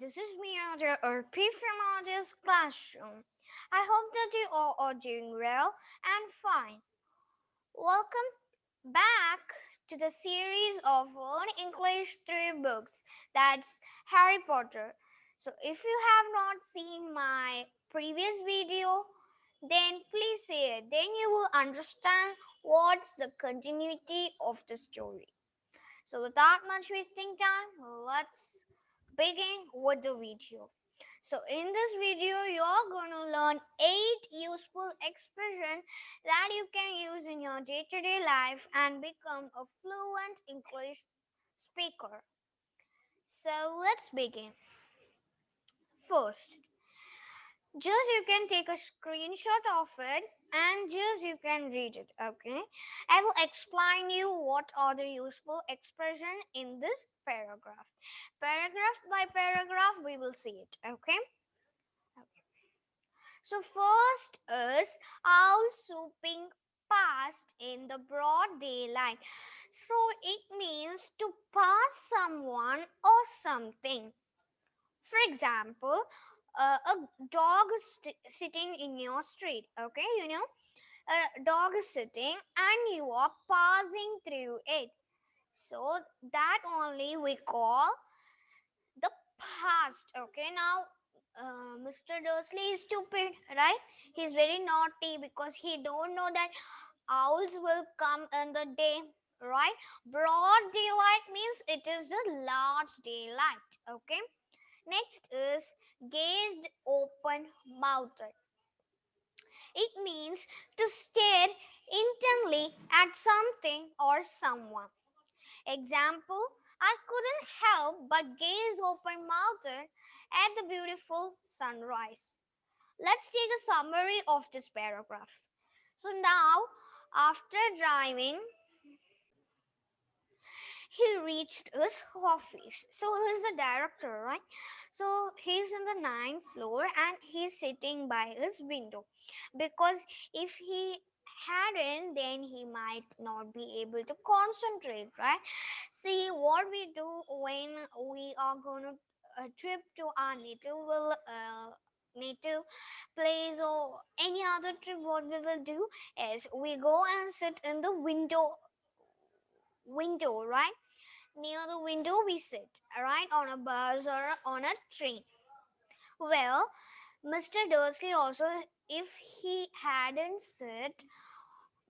This is me, Aadya, or P from Aadya's classroom. I hope that you all are doing well and fine. Welcome back to the series of Learn English through books. That's Harry Potter. So, if you have not seen my previous video, then please see it. Then you will understand what's the continuity of the story. So, without much wasting time, let's begin with the video. So in this video, you're going to learn 8 useful expressions that you can use in your day-to-day life and become a fluent English speaker. So let's begin. First, just you can take a screenshot of it and just you can read it. Okay, I will explain you what are the useful expression in this paragraph. Paragraph by paragraph we will see it. Okay. So first is owl swooping past in the broad daylight. So it means to pass someone or something. For example, a dog is sitting in your street. Okay, a dog is sitting and you are passing through it. So that only we call the past. Okay, now Mr. Dursley is stupid, right? He's very naughty because he don't know that owls will come in the day, right? Broad daylight means it is the large daylight. Okay, next is gazed open mouthed. It means to stare intently at something or someone. Example, I couldn't help but gaze open mouthed at the beautiful sunrise. Let's take a summary of this paragraph. So now, after driving, he reached his office. So he's the director, right? So he's in the ninth floor and he's sitting by his window. Because if he hadn't, then he might not be able to concentrate, right? See what we do when we are going to a trip to our native place or any other trip. What we will do is we go and sit in the window, right? Near the window we sit, right, on a bus or on a train. Well, Mr. Dursley also, if he hadn't sit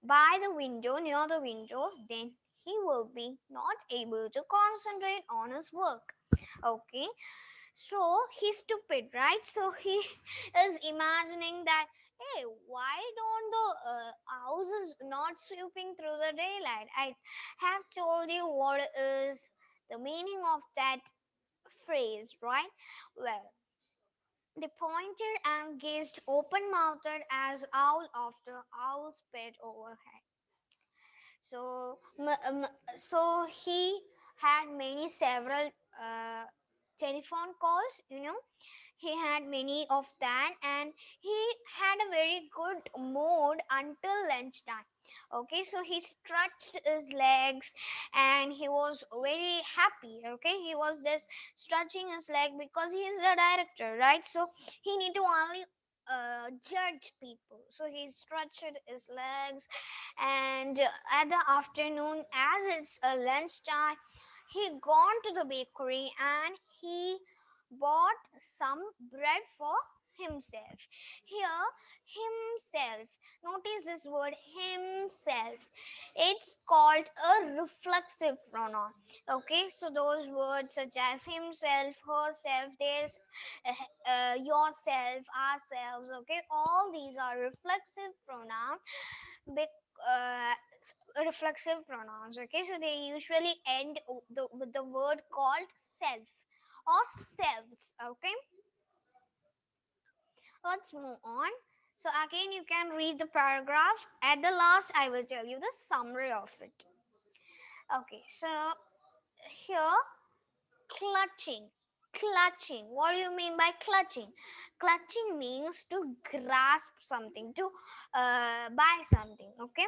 by the window, near the window, then he will be not able to concentrate on his work. Okay, so he's stupid, right? So he is imagining that, hey, why don't the houses not sweeping through the daylight? I have told you what is the meaning of that phrase, right? Well, they pointed and gazed open-mouthed as owl after owl sped overhead. So, so he had many several telephone calls. He had many of that, and he had a very good mood until lunchtime. Okay, so he stretched his legs and he was very happy. Okay, he was just stretching his leg because he is the director, right? So he need to only judge people. So he stretched his legs, and at the afternoon, as it's a lunchtime, he gone to the bakery and he bought some bread for himself. Here, himself. Notice this word himself. It's called a reflexive pronoun. Okay, so those words such as himself, herself, there's yourself, ourselves. Okay, all these are reflexive pronouns. Uh, Reflexive pronouns. Okay, so they usually end with the word called self or selves. Okay, let's move on. So again, you can read the paragraph. At the last, I will tell you the summary of it. Okay, so here, clutching. Clutching. What do you mean by clutching? Clutching means to grasp something, to buy something. Okay.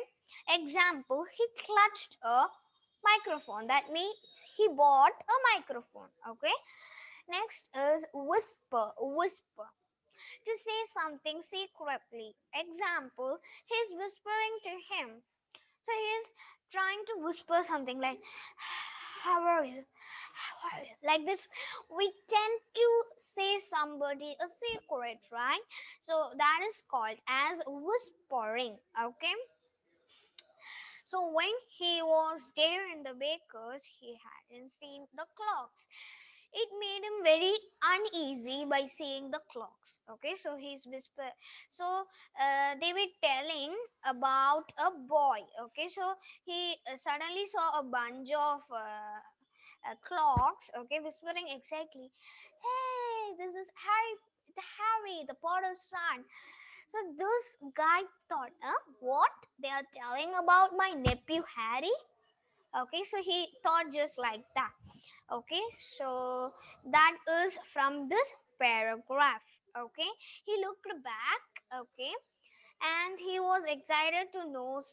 Example: he clutched a microphone. That means he bought a microphone. Okay. Next is whisper. Whisper. To say something secretly. Example, he's whispering to him. So he's trying to whisper something like, how are you? How are you? Like this, we tend to say somebody a secret, right? So that is called as whispering. Okay. So when he was there in the baker's, he hadn't seen the clocks. It made him very uneasy by seeing the clocks. Okay, so he's whisper. So they were telling about a boy. Okay, so he suddenly saw a bunch of clocks. Okay, whispering exactly, "Hey, this is Harry, the Potter's son." So this guy thought, what they are telling about my nephew Harry? Okay, so he thought just like that. Okay, so that is from this paragraph. Okay, he looked back. Okay, and he was excited to know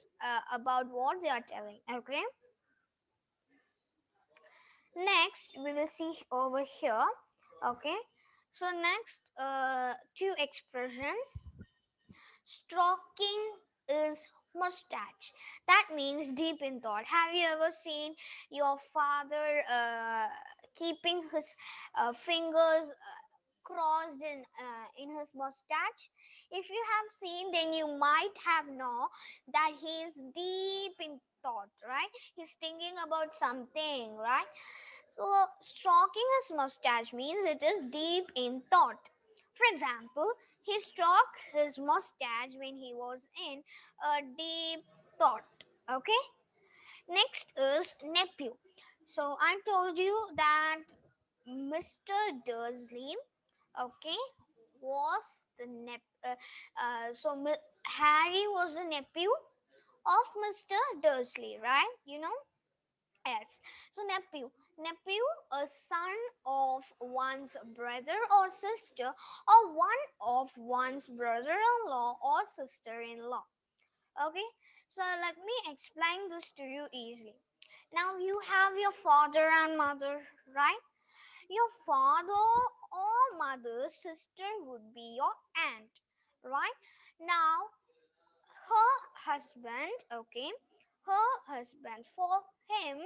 about what they are telling. Okay, next we will see over here. Okay, so next two expressions. Stroking is mustache. That means deep in thought. Have you ever seen your father keeping his fingers crossed in his mustache? If you have seen, then you might have know that he is deep in thought, right? He's thinking about something, right? So stroking his mustache means it is deep in thought. For example, he stroked his mustache when he was in a deep thought. Okay. Next is nephew. So I told you that Mr. Dursley, okay, was the Harry was the nephew of Mr. Dursley, right? You know. Yes. So nephew, a son of one's brother or sister, or one of one's brother-in-law or sister-in-law. Okay. So let me explain this to you easily. Now you have your father and mother, right? Your father or mother's sister would be your aunt, right? Now her husband, okay, her husband, for him,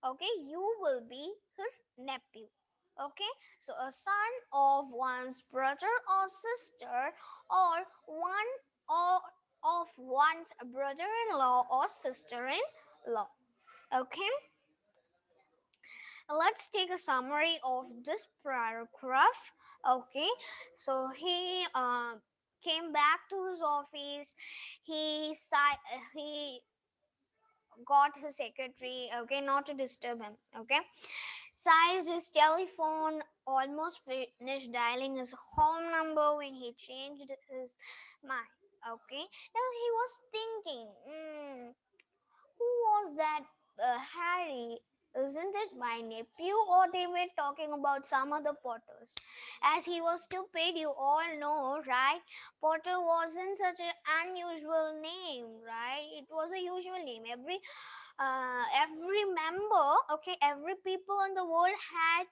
okay, you will be his nephew. Okay, so a son of one's brother or sister, or one or of one's brother-in-law or sister-in-law. Okay, let's take a summary of this paragraph. Okay, so he came back to his office. He got his secretary, okay, not to disturb him. Okay, sized his telephone, almost finished dialing his home number when he changed his mind. Okay, now he was thinking, who was that Harry? Isn't it my nephew? Or they were talking about some other Potters? As he was stupid, you all know, right? Potter wasn't such an unusual name, right? It was a usual name. Every member, okay, every people in the world had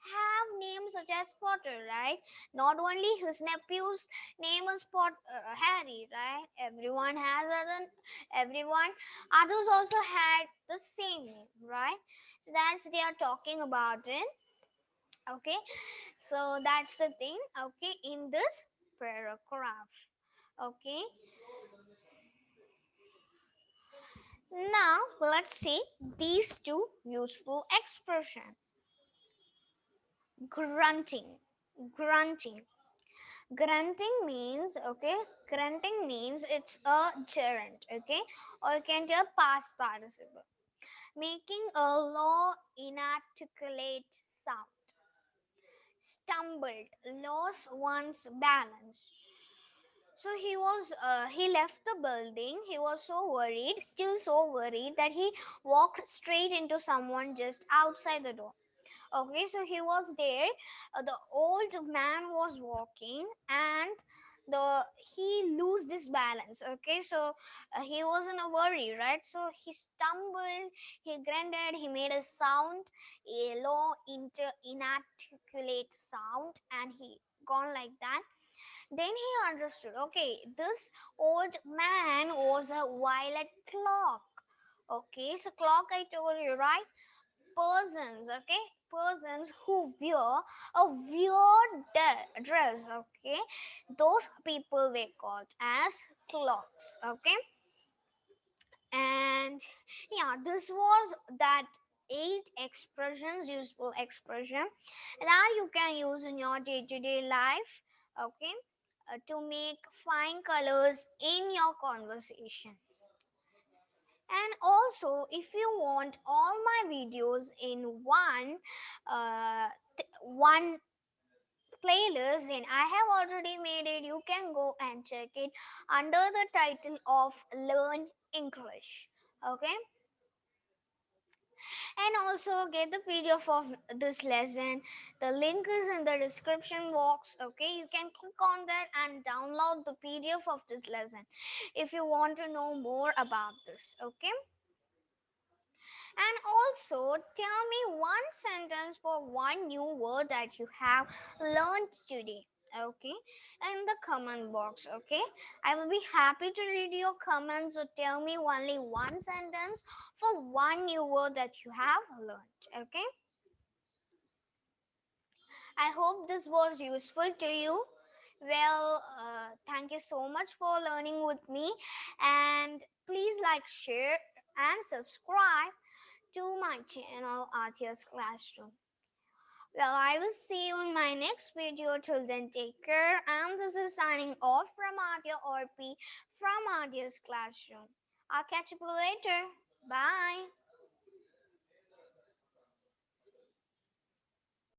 have names such as Potter, right? Not only his nephew's name is Harry, right? Everyone others also had the same name, right? So that's they are talking about it. Okay, so that's the thing. Okay, in this paragraph. Okay, now let's see these two useful expressions. Grunting. Grunting. Grunting means it's a gerund, okay, or you can tell past participle, making a low inarticulate sound. Stumbled, lost one's balance. So he left the building. He was so worried, still so worried, that he walked straight into someone just outside the door. Okay, so he was there. The old man was walking, and the he lose this balance. Okay, so he was in a worry, right? So he stumbled, he grunted, he made a sound, a low inarticulate sound, and he gone like that. Then he understood, okay, this old man was a violet clock. Okay, so clock I told you, right? Persons, okay, persons who wear a weird dress, okay, those people were called as clocks. Okay, and yeah, this was that 8 expressions, useful expression that you can use in your day-to-day life. Okay, to make fine colors in your conversation. And also, if you want all my videos in one playlist, then I have already made it. You can go and check it under the title of Learn English. Okay, and also get the PDF of this lesson. The link is in the description box. Okay, you can click on that and download the PDF of this lesson if you want to know more about this. Okay. And also tell me one sentence for one new word that you have learned today. Okay, in the comment box. Okay, I will be happy to read your comments. So tell me only one sentence for one new word that you have learned. Okay, I hope this was useful to you. Well, thank you so much for learning with me, and please like, share, and subscribe to my channel Aadya's Classroom. Well, I will see you in my next video. Till then, take care. And this is signing off from Aadya or P from Aadya's Classroom. I'll catch you later. Bye.